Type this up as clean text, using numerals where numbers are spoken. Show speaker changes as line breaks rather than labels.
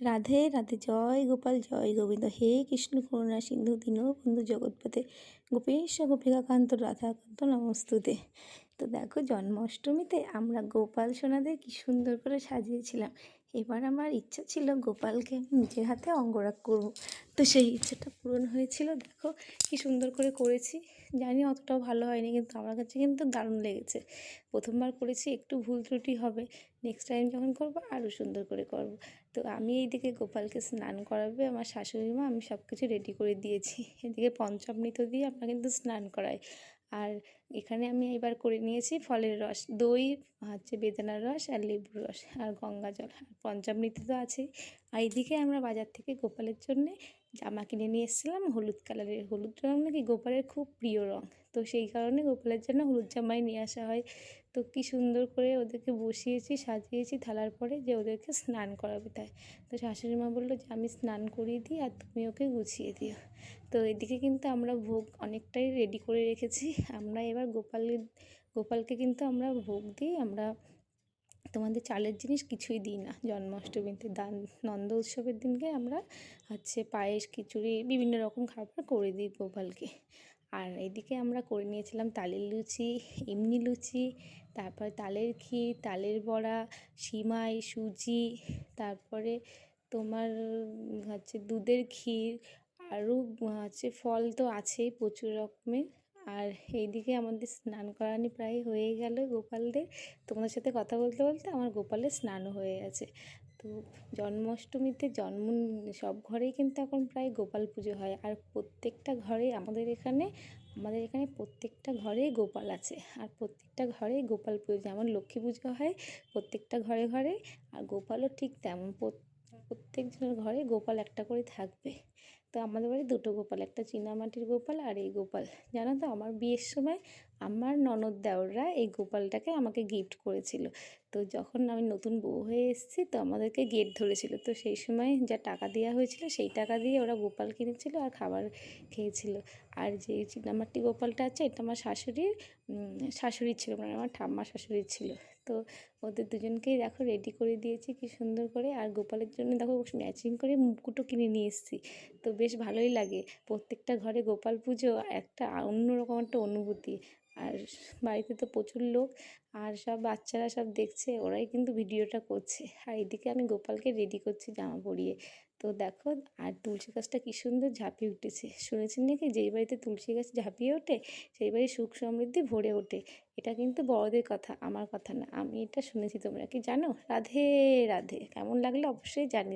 রাধে রাধে, জয় গোপাল জয় গোবিন্দ। হে কৃষ্ণ করুণা সিন্ধু দীনবন্ধু জগৎপতে, গোপেশ গোপিকাকান্ত রাধাকান্ত নমস্তুতে। তো দেখো, জন্মাষ্টমীতে আমরা গোপাল সোনাদের কি সুন্দর করে সাজিয়েছিলাম। এবার আমার ইচ্ছা ছিল গোপালকে আমি নিজের হাতে অঙ্গরাগ করব। তো সেই ইচ্ছাটা পূরণ হয়েছিল। দেখো কি সুন্দর করে করেছি। জানি অতটাও ভালো হয়নি, কিন্তু আমার কাছে কিন্তু দারুণ লেগেছে। প্রথমবার করেছি, একটু ভুল ত্রুটি হবে, নেক্সট টাইম যখন করবো আরও সুন্দর করে করব। তো আমি এইদিকে গোপালকে স্নান করাবে আমার শাশুড়ি মা, আমি সব কিছু রেডি করে দিয়েছি। এদিকে পঞ্চামৃত দিয়ে আমরা কিন্তু স্নান করাই। আর এখানে আমি এবার করে নিয়েছি ফলের রস, দই, বেদানার রস আর লেবুর রস আর গঙ্গা জল, আর পঞ্চামৃত তো আছেই। আর এইদিকে আমরা বাজার থেকে গোপালের জন্যে জামা কিনে নিয়ে এসেছিলাম হলুদ কালারের। হলুদ রঙ নাকি গোপালের খুব প্রিয় রঙ, তো সেই কারণে গোপালের জন্য হলুদ জামাই নিয়ে আসা হয়। তো কি সুন্দর করে ওদেরকে বসিয়েছি, সাজিয়েছি থালার পরে, যে ওদেরকে স্নান করাবে তাই। তো শাশুড়ি মা বললো যে আমি স্নান করিয়ে দিই আর তুমি ওকে গুছিয়ে দিও। তো এদিকে কিন্তু আমরা ভোগ অনেকটাই রেডি করে রেখেছি। আমরা এবার গোপালকে কিন্তু আমরা ভোগ দিই। আমরা তোমাদের চালের জিনিস কিছুই দিই না জন্মাষ্টমীতে। নন্দ উৎসবের দিনকে আমরা পায়েস, খিচুড়ি, বিভিন্ন রকম খাবার করে দিই গোপালকে। আর এদিকে আমরা করে নিয়েছিলাম তালের লুচি, এমনি লুচি, তারপর তালের ক্ষীর, তালের বড়া, সিমাই, সুজি, তারপরে তোমার দুধের ক্ষীর, আরও ফল তো আছেই প্রচুর রকমের। আর এইদিকে আমাদের স্নান করানি প্রায় হয়ে গেল গোপালদের। তোমাদের সাথে কথা বলতে বলতে আমার গোপালের স্নানও হয়ে গেছে। তো জন্মাষ্টমীতে সব ঘরেই কিন্তু এখন প্রায় গোপাল পুজো হয়। আর প্রত্যেকটা ঘরে আমাদের এখানে প্রত্যেকটা ঘরেই গোপাল আছে। আর প্রত্যেকটা ঘরেই গোপাল পুজো, যেমন লক্ষ্মী পুজো হয় প্রত্যেকটা ঘরে ঘরে, আর গোপালও ঠিক তেমন প্রত্যেকজনের ঘরে গোপাল একটা করে থাকবে। তো আমাদের বাড়ি দুটো গোপাল, একটা চীনামাটির গোপাল আর এই গোপাল। জানো তো, আমার বিয়ের সময় আমার ননদ দেওররা এই গোপালটাকে আমাকে গিফট করেছিল। তো যখন আমি নতুন বউ হয়ে এসেছি, তো আমাদেরকে গেট ধরেছিল। তো সেই সময় যা টাকা দেওয়া হয়েছিল সেই টাকা দিয়ে ওরা গোপাল কিনেছিল আর খাবার খেয়েছিল। আর যে চীনামাটি গোপালটা আছে, এটা আমার শাশুড়ির ছিল, মানে আমার ঠাম্মা শাশুড়ির ছিল। তো ওদের দুজনকেই দেখো রেডি করে দিয়েছি কি সুন্দর করে। আর গোপালের জন্য দেখো ম্যাচিং করে মুকুটও কিনে নিয়ে এসেছি। তো বেশ ভালোই লাগে প্রত্যেকটা ঘরে গোপাল পুজো, একটা অন্যরকম একটা অনুভূতি। আর বাড়িতে তো প্রচুর লোক, আর সব বাচ্চারা সব দেখছে, ওরাই কিন্তু ভিডিওটা করছে। আর এদিকে আমি গোপালকে রেডি করছি জামা পরিয়ে। তো দেখো, আর তুলসী গাছটা কী সুন্দর ঝাঁপিয়ে উঠেছে। শুনেছেন নাকি, যেই বাড়িতে তুলসী গাছ ঝাঁপিয়ে ওঠে সেই বাড়ি সুখ সমৃদ্ধি ভরে ওঠে। এটা কিন্তু বড়দের কথা, আমার কথা না, আমি এটা শুনেছি। তোমরা কি জানো? রাধে রাধে। কেমন লাগলো অবশ্যই জানিও।